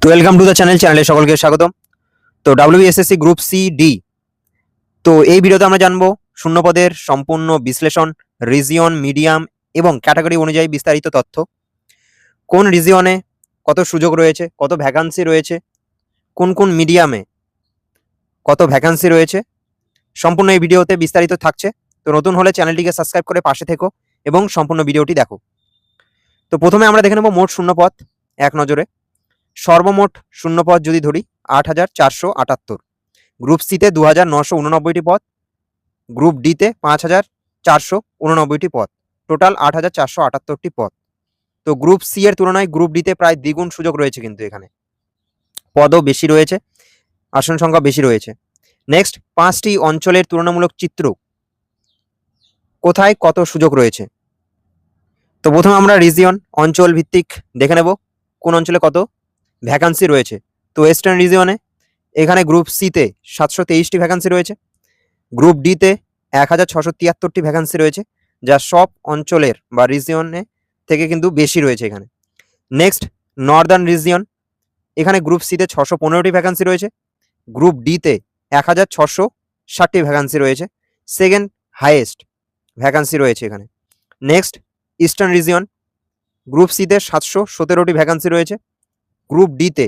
তো welcome to the চ্যানেলে সকলকে স্বাগতম। তো ডাব্লিউবিএসএসসি গ্রুপ সি ডি। তো এই ভিডিওতে আমরা জানবো শূন্যপদের সম্পূর্ণ বিশ্লেষণ, রিজিয়ন, মিডিয়াম এবং ক্যাটাগরি অনুযায়ী বিস্তারিত তথ্য। কোন রিজিয়নে কত সুযোগ রয়েছে, কত ভ্যাকান্সি রয়েছে, কোন কোন মিডিয়ামে কত ভ্যাকান্সি রয়েছে, সম্পূর্ণ এই ভিডিওতে বিস্তারিত থাকছে। তো নতুন হলে চ্যানেলটিকে সাবস্ক্রাইব করে পাশে থেকো এবং সম্পূর্ণ ভিডিওটি দেখো। তো প্রথমে আমরা দেখে নেব মোট শূন্যপদ এক নজরে। সর্বমোট শূন্যপদ যদি ধরি ৮,৪৭৮। গ্রুপ সিতে ২,৯৮৯টি পদ, গ্রুপ ডিতে ৫,৪৮৯টি পদ, টোটাল ৮,৪৭৮টি পদ। তো গ্রুপ সি এর তুলনায় গ্রুপ ডিতে প্রায় দ্বিগুণ সুযোগ রয়েছে, কিন্তু এখানে পদও বেশি রয়েছে, আসন সংখ্যা বেশি রয়েছে। নেক্সট, 5টি অঞ্চলের তুলনামূলক চিত্র, কোথায় কত সুযোগ রয়েছে। তো প্রথমে আমরা রিজিয়ন, অঞ্চল ভিত্তিক দেখে নেব কোন অঞ্চলে কত ভ্যাকান্সি রয়েছে। তো ওয়েস্টার্ন রিজিয়নে এখানে গ্রুপ সিতে 723টি ভ্যাকান্সি রয়েছে, গ্রুপ ডিতে 1,673টি ভ্যাকান্সি রয়েছে, যা সব অঞ্চলের বা রিজিয়নে থেকে কিন্তু বেশি রয়েছে এখানে। নেক্সট, নর্দার্ন রিজিয়ন, এখানে গ্রুপ সিতে 615টি ভ্যাকান্সি রয়েছে, গ্রুপ ডিতে 1,660টি ভ্যাকান্সি রয়েছে, সেকেন্ড হাইয়েস্ট ভ্যাকান্সি রয়েছে এখানে। নেক্সট, ইস্টার্ন রিজিয়ন, গ্রুপ সিতে 717টি ভ্যাকান্সি রয়েছে, গ্রুপ ডিতে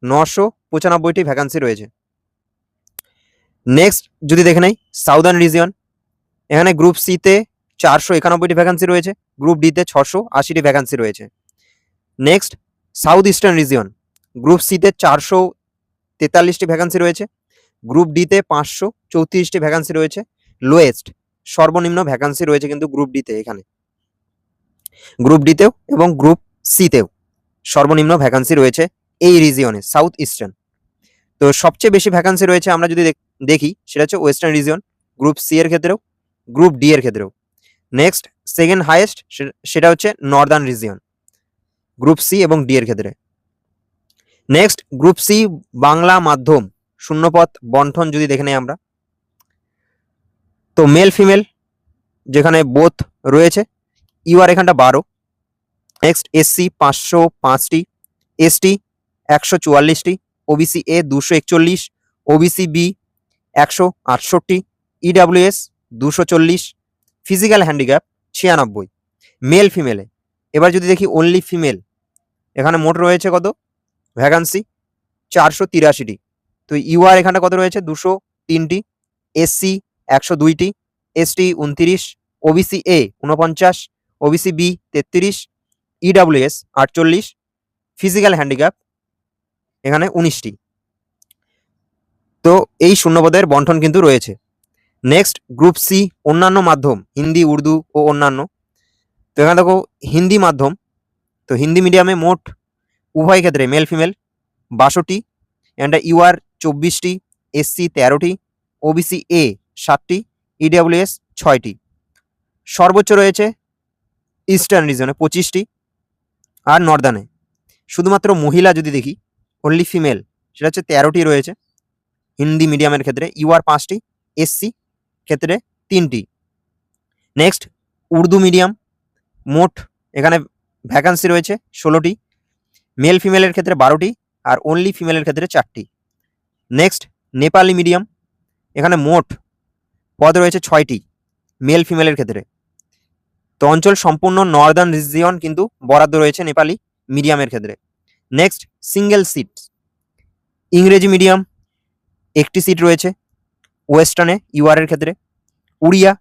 995টি ভ্যাকান্সি রয়েছে। নেক্সট যদি দেখে নেই সাউদার্ন রিজিয়ন, এখানে গ্রুপ সিতে 491টি ভ্যাকান্সি রয়েছে, গ্রুপ ডিতে 680টি ভ্যাকান্সি রয়েছে। Next, south eastern region, group সিতে 443টি ভ্যাকান্সি রয়েছে, গ্রুপ ডিতে 534টি ভ্যাকান্সি রয়েছে। লোয়েস্ট, সর্বনিম্ন ভ্যাকান্সি রয়েছে কিন্তু গ্রুপ ডিতে, এখানে গ্রুপ ডিতেও এবং গ্রুপ সিতেও সর্বনিম্ন ভ্যাকান্সি রয়েছে এই রিজিয়নে, সাউথ ইস্টার্ন। তো সবচেয়ে বেশি ভ্যাকান্সি রয়েছে আমরা যদি দেখি সেটা হচ্ছে ওয়েস্টার্ন রিজিয়ন, গ্রুপ সি এর ক্ষেত্রেও গ্রুপ ডি এর ক্ষেত্রেও। নেক্সট, সেকেন্ড হাইয়েস্ট সেটা হচ্ছে নর্দার্ন রিজিয়ন, গ্রুপ সি এবং ডি এর ক্ষেত্রে। নেক্সট, গ্রুপ সি বাংলা মাধ্যম শূন্যপদ বন্টন যদি দেখে নেই আমরা, তো মেল ফিমেল যেখানে বোথ রয়েছে, ইউআর এখানটা 12। নেক্সট, এসসি 505টি, এসটি 144টি, OBC A 241, OBC B 168, EWS 240, physical handicap 96। Male ফিমেলে এবার যদি দেখি অনলি ফিমেল, এখানে মোট রয়েছে কত ভ্যাকান্সি 483টি। তো ইউআর এখানটা কত রয়েছে 203টি, এসসি 102টি, ST 29, OBC A 49, OBC B 33, EWS 48, physical handicap এখানে 19টি। তো এই শূন্যপদের বন্টন কিন্তু রয়েছে। নেক্সট, গ্রুপ সি অন্যান্য মাধ্যম, হিন্দি, উর্দু ও অন্যান্য। তো এখানে দেখো হিন্দি মাধ্যম, তো হিন্দি মিডিয়ামে মোট উভয় ক্ষেত্রে মেল ফিমেল 62টি, এন্ড ইউআর 24টি, এসসি 13টি, ওবিসি এ 7টি, ইডাব্লিউএস 6টি। সর্বোচ্চ রয়েছে ইস্টার্ন রিজনে 25টি, আর নর্দার্নে শুধুমাত্র মহিলা যদি দেখি অনলি ফিমেল সেটা হচ্ছে 13টি রয়েছে হিন্দি মিডিয়ামের ক্ষেত্রে, ইউআর 5টি, এসসি ক্ষেত্রে 3টি। নেক্সট, উর্দু মিডিয়াম, মোট এখানে ভ্যাকান্সি রয়েছে 16টি, মেল ফিমেলের ক্ষেত্রে 12টি, আর অনলি ফিমেলের ক্ষেত্রে 4টি। নেক্সট, নেপালি মিডিয়াম, এখানে মোট পদ রয়েছে 6টি মেল ফিমেলের ক্ষেত্রে। তো অঞ্চল সম্পূর্ণ নর্দার্ন রিজিয়ন কিন্তু বরাদ্দ রয়েছে নেপালি মিডিয়ামের ক্ষেত্রে। নেক্সট, সিঙ্গেল সিট, ইংরেজি মিডিয়াম 1টি সিট রয়েছে ওয়েস্টার্নে ইউআর এর ক্ষেত্রে, উড়িয়া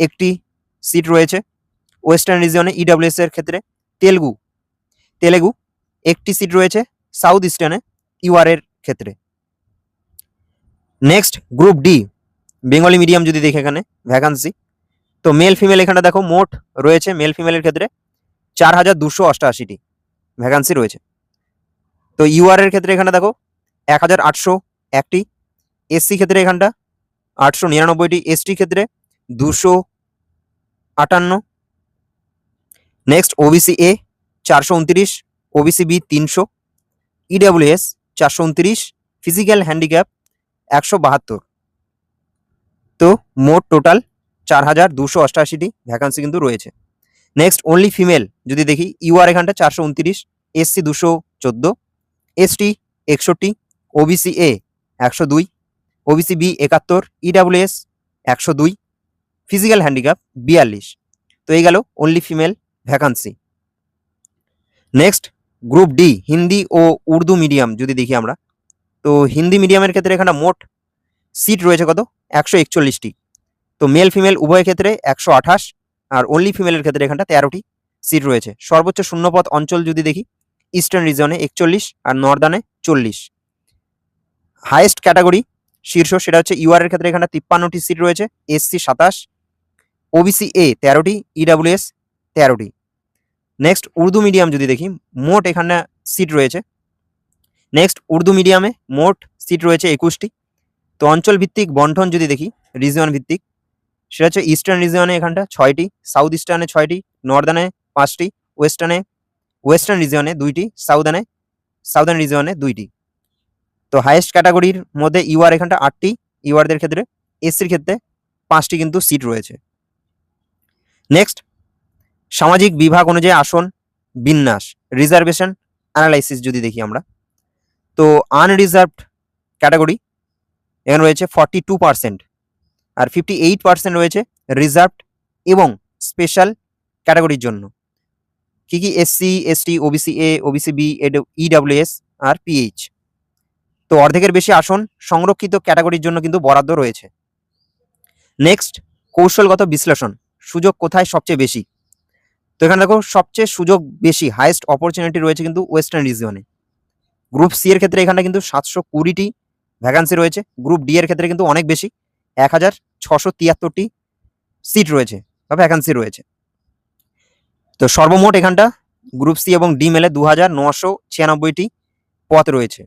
1টি সিট রয়েছে ওয়েস্টার্ন রিজিয়নে ইডাব্লিউএস এর ক্ষেত্রে, তেলেগু 1টি সিট রয়েছে সাউথ ইস্টার্নে ইউআর এর ক্ষেত্রে। Next, group D Bengali medium যদি দেখে এখানে ভ্যাকান্সি, তো মেল ফিমেল এখানটা দেখো মোট রয়েছে মেল ফিমেলের ক্ষেত্রে 4,288টি ভ্যাকান্সি রয়েছে। তো ইউআর এর ক্ষেত্রে এখানে দেখো 1,801টি, এসসি ক্ষেত্রে এখানটা 899টি, এসটি ক্ষেত্রে 258। Next, OBC A 429, OBC B 300, EWS 429, physical handicap 172। তো মোট টোটাল 4,288টি ভ্যাকান্সি কিন্তু রয়েছে। নেক্সট, অনলি ফিমেল যদি দেখি ইউআর এখানটা 429, SC 214, ST 61, OBC A 102, OBC B 71, EWS 102, physical handicap 42। তো এই গেল only female vacancy. Next group D Hindi ও উর্দু মিডিয়াম যদি দেখি আমরা, তো হিন্দি মিডিয়ামের ক্ষেত্রে এখানে মোট সিট রয়েছে কত, 141টি। তো মেল ফিমেল উভয় ক্ষেত্রে 128, আর অনলি ফিমেলের ক্ষেত্রে এখানটা 13টি সিট রয়েছে। সর্বোচ্চ শূন্যপদ অঞ্চল যদি দেখি, ইস্টার্ন রিজনে 41 আর নর্দার্নে 40। হাইয়েস্ট ক্যাটাগরি শীর্ষ সেটা হচ্ছে ইউআর এর ক্ষেত্রে এখানে 53টি সিট রয়েছে, এসসি 27, ওবিসি এ 13টি, ইডাব্লিউএস 13টি। নেক্সট উর্দু মিডিয়াম যদি দেখি, মোট এখানে সিট রয়েছে, নেক্সট উর্দু মিডিয়ামে মোট সিট রয়েছে 21টি। তো অঞ্চল ভিত্তিক বন্টন যদি দেখি, রিজিয়ন ভিত্তিক, সেটা হচ্ছে ইস্টার্ন রিজিয়নে এখানটা 6টি, সাউথ ইস্টার্নে 6টি, নর্দার্নে 5টি, ওয়েস্টার্ন রিজিয়নে 2টি, সাউদার্ন রিজিয়নে 2টি। তো হাইয়েস্ট ক্যাটাগরির মধ্যে ইউআর এখানটা 8টি, ইউআরদের ক্ষেত্রে, এসসির ক্ষেত্রে 5টি কিন্তু সিট রয়েছে। নেক্সট সামাজিক বিভাগ অনুযায়ী আসন বিন্যাস, রিজার্ভেশন অ্যানালাইসিস যদি দেখি আমরা, তো আনরিজার্ভড ক্যাটাগরি এখানে রয়েছে 42%, আর 58% রয়েছে রিজার্ভড এবং স্পেশাল ক্যাটাগরির জন্য। কি কি, SC, ST, OBC A, OBC B, EWS আর পিএইচ। তো অর্ধেকের বেশি আসন সংরক্ষিত ক্যাটাগরির জন্য কিন্তু বরাদ্দ রয়েছে। নেক্সট কৌশলগত বিশ্লেষণ, সুযোগ কোথায় সবচেয়ে বেশি। তো এখানে দেখো সবচেয়ে সুযোগ বেশি, হাইয়েস্ট অপরচুনিটি রয়েছে কিন্তু ওয়েস্টার্ন রিজিয়নে। গ্রুপ সি এর ক্ষেত্রে এখানে কিন্তু 720টি ভ্যাকান্সি রয়েছে, গ্রুপ ডি এর ক্ষেত্রে কিন্তু অনেক বেশি, 1673টি সিট রয়েছে বা ভ্যাকান্সি রয়েছে। তো সর্বমোট এখানটা গ্রুপ সি এবং ডি মেলে 2996টি পদ রয়েছে।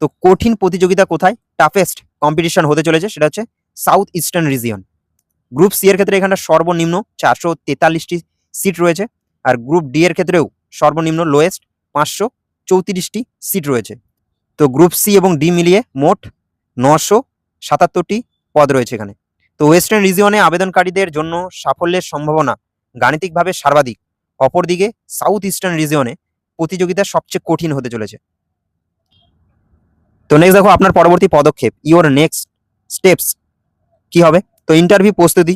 তো কঠিন প্রতিযোগিতা কোথায়, টাফেস্ট কম্পিটিশন হতে চলেছে, সেটা হচ্ছে south eastern region. Group C এর ক্ষেত্রে এখানটা সর্বনিম্ন 443টি সিট রয়েছে, আর গ্রুপ ডি এর ক্ষেত্রেও সর্বনিম্ন লোয়েস্ট 534টি সিট রয়েছে। তো গ্রুপ সি এবং ডি মিলিয়ে মোট 977টি পদ রয়েছে এখানে। তো ওয়েস্টার্ন রিজিয়নে আবেদনকারীদের জন্য সাফল্যের সম্ভাবনা গাণিতিকভাবে সর্বাধিক, অপরদিকে সাউথ ইস্টার্ন রিজিয়নে প্রতিযোগিতা সবচেয়ে কঠিন হতে চলেছে। তো নেক্সট দেখো আপনার পরবর্তী পদক্ষেপ, ইওর নেক্সট স্টেপস কি হবে। তো ইন্টারভিউ প্রস্তুতি,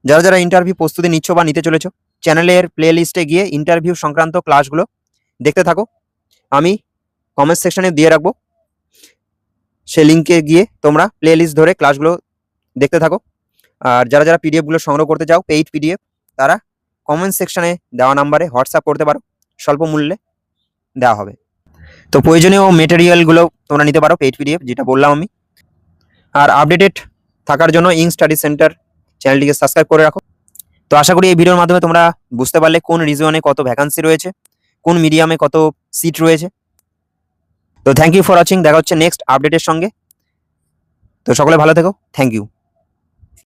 যারা যারা ইন্টারভিউ প্রস্তুতি নিচ্ছ বা নিতে চলেছ, চ্যানেলের প্লে লিস্টে গিয়ে ইন্টারভিউ সংক্রান্ত ক্লাসগুলো দেখতে থাকো, আমি কমেন্ট সেকশনে দিয়ে রাখবো, সে লিঙ্কে গিয়ে তোমরা প্লে লিস্ট ধরে ক্লাসগুলো দেখতে থাকো। আর যারা যারা পিডিএফগুলো সংগ্রহ করতে চাও, পেইড পিডিএফ, তারা কমেন্ট সেকশনে দেওয়া নাম্বারে হোয়াটসঅ্যাপ করতে পারো, স্বল্প মূল্যে দেওয়া হবে। তো প্রয়োজনীয় মেটেরিয়ালগুলো তোমরা নিতে পারো, পেইড পিডিএফ যেটা বললাম আমি। আর আপডেটেড থাকার জন্য ইং স্টাডি সেন্টার চ্যানেলটিকে সাবস্ক্রাইব করে রাখো। তো আশা করি এই ভিডিওর মাধ্যমে তোমরা বুঝতে পারলে কোন রিজিয়নে কত ভ্যাকান্সি রয়েছে, কোন মিডিয়ামে কত সিট রয়েছে। তো থ্যাংক ইউ ফর ওয়াচিং, দেখা হচ্ছে নেক্সট আপডেটের সঙ্গে। তো সকলে ভালো থেকো, থ্যাংক ইউ।